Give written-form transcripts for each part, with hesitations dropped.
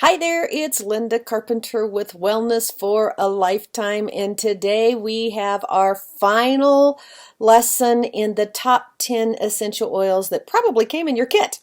Hi there, it's Linda Carpenter with Wellness for a Lifetime, and today we have our final lesson in the top 10 essential oils that probably came in your kit.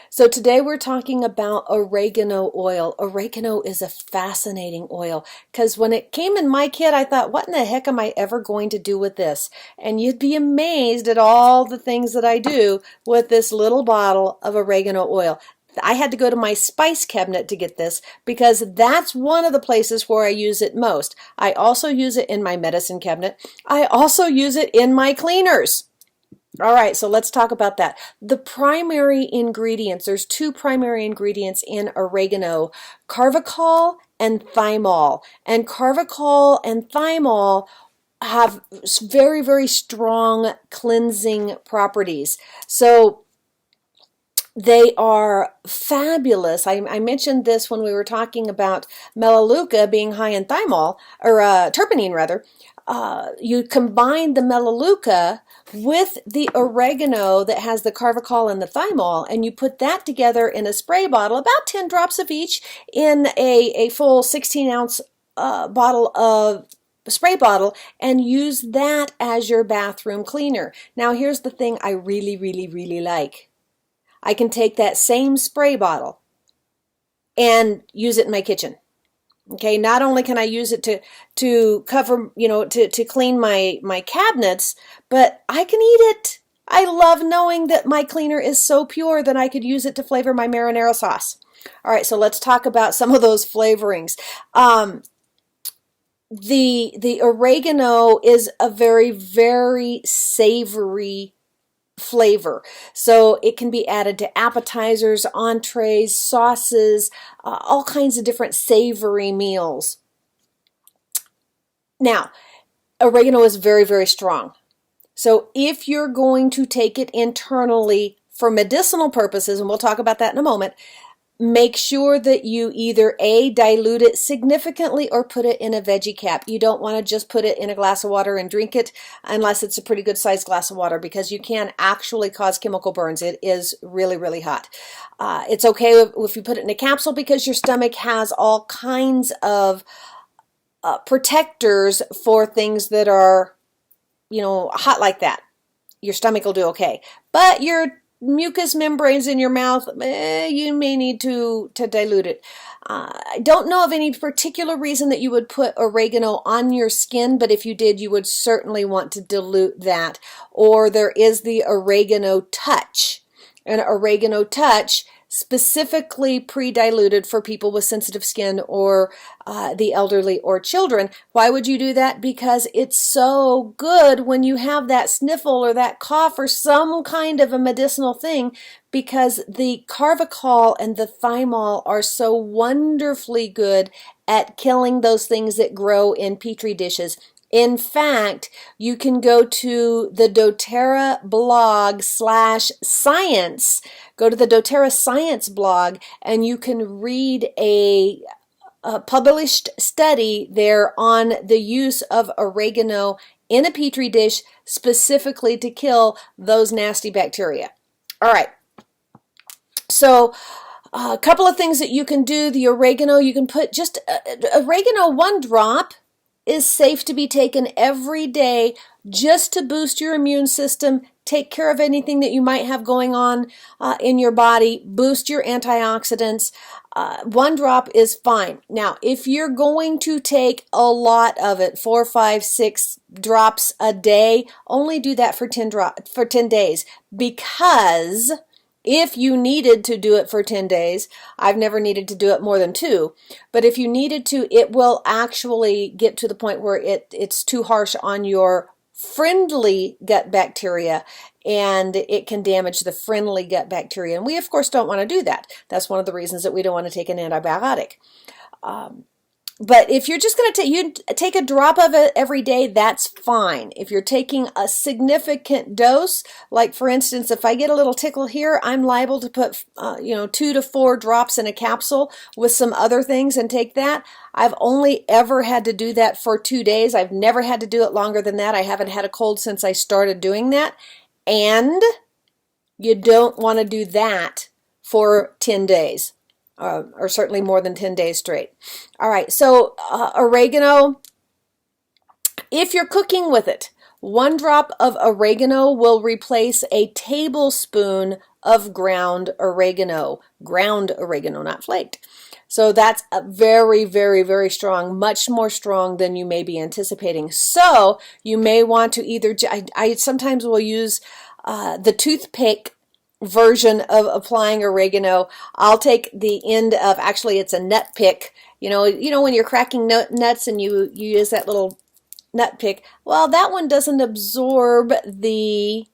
So today we're talking about oregano oil. Oregano is a fascinating oil because when it came in my kit, I thought, what in the heck am I ever going to do with this? And you'd be amazed at all the things that I do with this little bottle of oregano oil. I had to go to my spice cabinet to get this because that's one of the places where I use it most. I also use it in my medicine cabinet. I also use it in my cleaners. All right, so let's talk about that. The primary ingredients, there's two primary ingredients in oregano, carvacol and thymol. And carvacol and thymol have very, very strong cleansing properties. So they are fabulous. I mentioned this when we were talking about melaleuca being high in thymol, or terpenine rather. You combine the melaleuca with the oregano that has the carvacol and the thymol, and you put that together in a spray bottle, about 10 drops of each, in a full 16-ounce bottle of spray bottle, and use that as your bathroom cleaner. Now here's the thing I really, really, really like. I can take that same spray bottle and use it in my kitchen. Okay, not only can I use it to cover, to clean my cabinets, but I can eat it. I love knowing that my cleaner is so pure that I could use it to flavor my marinara sauce. All right, so let's talk about some of those flavorings. The oregano is a very, very savory flavor. So it can be added to appetizers, entrees, sauces, all kinds of different savory meals. Now, oregano is very, very strong. So if you're going to take it internally for medicinal purposes, and we'll talk about that in a moment, make sure that you either A, dilute it significantly or put it in a veggie cap. You don't want to just put it in a glass of water and drink it unless it's a pretty good sized glass of water, because you can actually cause chemical burns. It is really, really hot. It's okay if you put it in a capsule because your stomach has all kinds of protectors for things that are, hot like that. Your stomach will do okay. But your mucous membranes in your mouth, you may need to dilute it. I don't know of any particular reason that you would put oregano on your skin, but if you did, you would certainly want to dilute that. Or there is the oregano touch. An oregano touch specifically pre-diluted for people with sensitive skin or the elderly or children. Why would you do that? Because it's so good when you have that sniffle or that cough or some kind of a medicinal thing, because the carvacol and the thymol are so wonderfully good at killing those things that grow in petri dishes. In fact, you can go to the doTERRA blog /science, go to the doTERRA science blog, and you can read a published study there on the use of oregano in a petri dish specifically to kill those nasty bacteria. All right, so a couple of things that you can do. The oregano, you can put just oregano, 1 drop is safe to be taken every day just to boost your immune system, take care of anything that you might have going on in your body, boost your antioxidants. 1 drop is fine. Now, if you're going to take a lot of it, 4, 5, 6 drops a day, only do that for 10 days, because if you needed to do it for 10 days, I've never needed to do it more than 2, but if you needed to, it will actually get to the point where it's too harsh on your friendly gut bacteria, and it can damage the friendly gut bacteria. And we, of course, don't want to do that. That's one of the reasons that we don't want to take an antibiotic. But if you're just going to take a drop of it every day, that's fine. If you're taking a significant dose, like for instance, if I get a little tickle here, I'm liable to put 2 to 4 drops in a capsule with some other things and take that. I've only ever had to do that for 2 days. I've never had to do it longer than that. I haven't had a cold since I started doing that. And you don't want to do that for 10 days. or certainly more than 10 days straight. All right, so oregano, if you're cooking with it, 1 drop of oregano will replace a tablespoon of ground oregano, not flaked. So that's a very, very, very strong, much more strong than you may be anticipating. So you may want to either, I sometimes will use the toothpick version of applying oregano. I'll take the end of, actually it's a nut pick. You know when you're cracking nuts and you use that little nut pick. Well, that one doesn't absorb the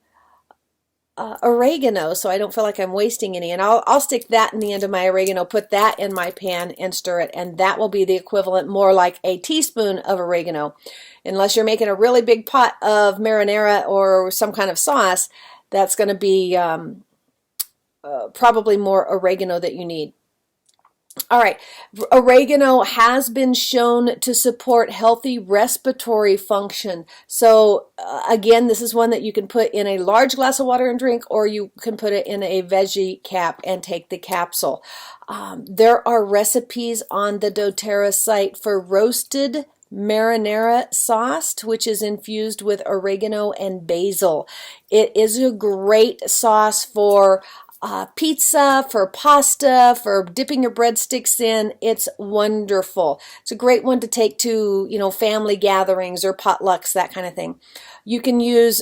oregano, so I don't feel like I'm wasting any. And I'll stick that in the end of my oregano, put that in my pan and stir it, and that will be the equivalent, more like a teaspoon of oregano. Unless you're making a really big pot of marinara or some kind of sauce, that's going to be probably more oregano that you need. All right, oregano has been shown to support healthy respiratory function. So again, this is one that you can put in a large glass of water and drink, or you can put it in a veggie cap and take the capsule. There are recipes on the doTERRA site for roasted marinara sauce, which is infused with oregano and basil. It is a great sauce for pizza, for pasta, for dipping your breadsticks in. It's wonderful. It's a great one to take to, family gatherings or potlucks, that kind of thing. You can use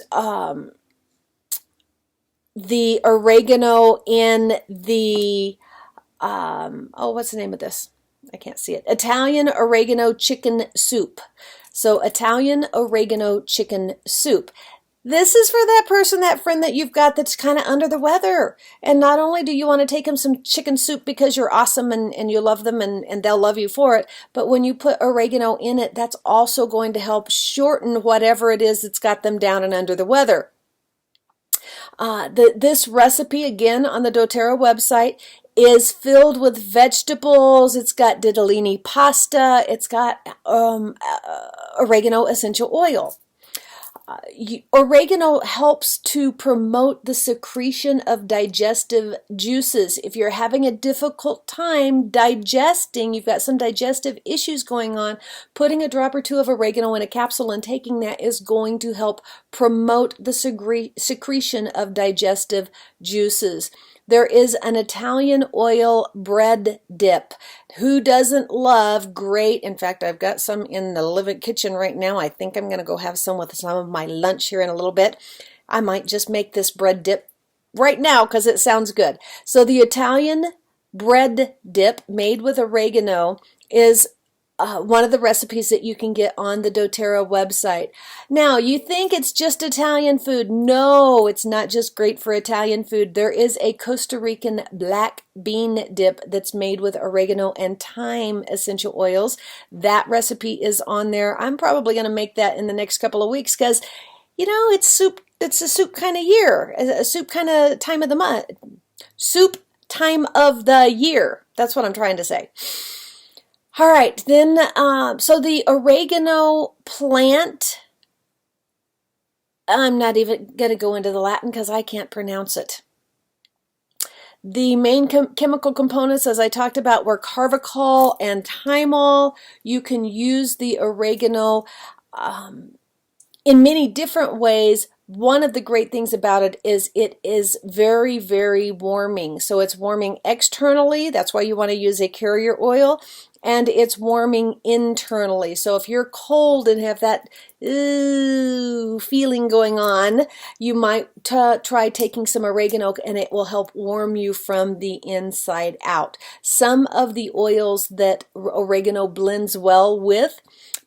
the oregano in the, what's the name of this? I can't see it. Italian oregano chicken soup. So Italian oregano chicken soup. This is for that person, that friend that you've got that's kind of under the weather. And not only do you want to take them some chicken soup because you're awesome and you love them and they'll love you for it, but when you put oregano in it, that's also going to help shorten whatever it is that's got them down and under the weather. This recipe, again, on the doTERRA website, is filled with vegetables. It's got ditalini pasta. It's got oregano essential oil. Oregano helps to promote the secretion of digestive juices. If you're having a difficult time digesting, you've got some digestive issues going on, putting a drop or two of oregano in a capsule and taking that is going to help promote the secretion of digestive juices. There is an Italian oil bread dip. Who doesn't love great? In fact, I've got some in the living kitchen right now. I think I'm going to go have some with some of my lunch here in a little bit. I might just make this bread dip right now because it sounds good. So the Italian bread dip made with oregano is one of the recipes that you can get on the doTERRA website. Now, you think it's just Italian food. No, it's not just great for Italian food. There is a Costa Rican black bean dip that's made with oregano and thyme essential oils. That recipe is on there. I'm probably going to make that in the next couple of weeks because, it's soup. It's a soup kind of year, a soup kind of time of the month. Soup time of the year. That's what I'm trying to say. All right, then, so the oregano plant, I'm not even going to go into the Latin because I can't pronounce it. The main chemical components, as I talked about, were carvacol and thymol. You can use the oregano in many different ways. One of the great things about it is very, very warming. So it's warming externally. That's why you want to use a carrier oil. And it's warming internally. So if you're cold and have that feeling going on, you might try taking some oregano and it will help warm you from the inside out. Some of the oils that oregano blends well with: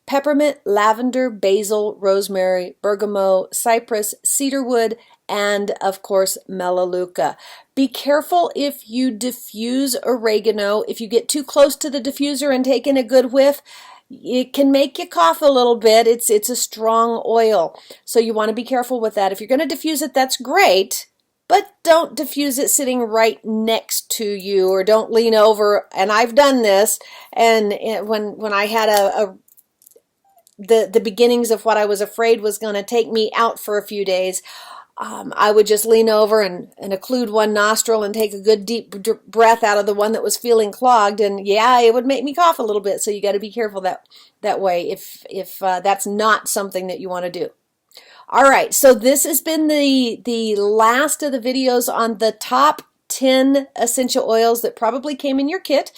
peppermint, lavender, basil, rosemary, bergamot, cypress, cedarwood, and of course melaleuca. Be careful if you diffuse oregano. If you get too close to the diffuser and take in a good whiff, it can make you cough a little bit. It's a strong oil, so you want to be careful with that. If you're going to diffuse it, that's great, but don't diffuse it sitting right next to you, or don't lean over. And I've done this, and when I had the beginnings of what I was afraid was going to take me out for a few days, I would just lean over and occlude one nostril and take a good deep breath out of the one that was feeling clogged, and yeah, it would make me cough a little bit. So you got to be careful that way if that's not something that you want to do. All right, so this has been the last of the videos on the top 10 essential oils that probably came in your kit.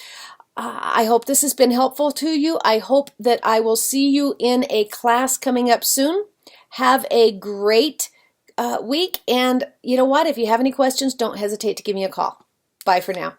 I hope this has been helpful to you. I hope that I will see you in a class coming up soon. Have a great week, and you know what? If you have any questions, don't hesitate to give me a call. Bye for now.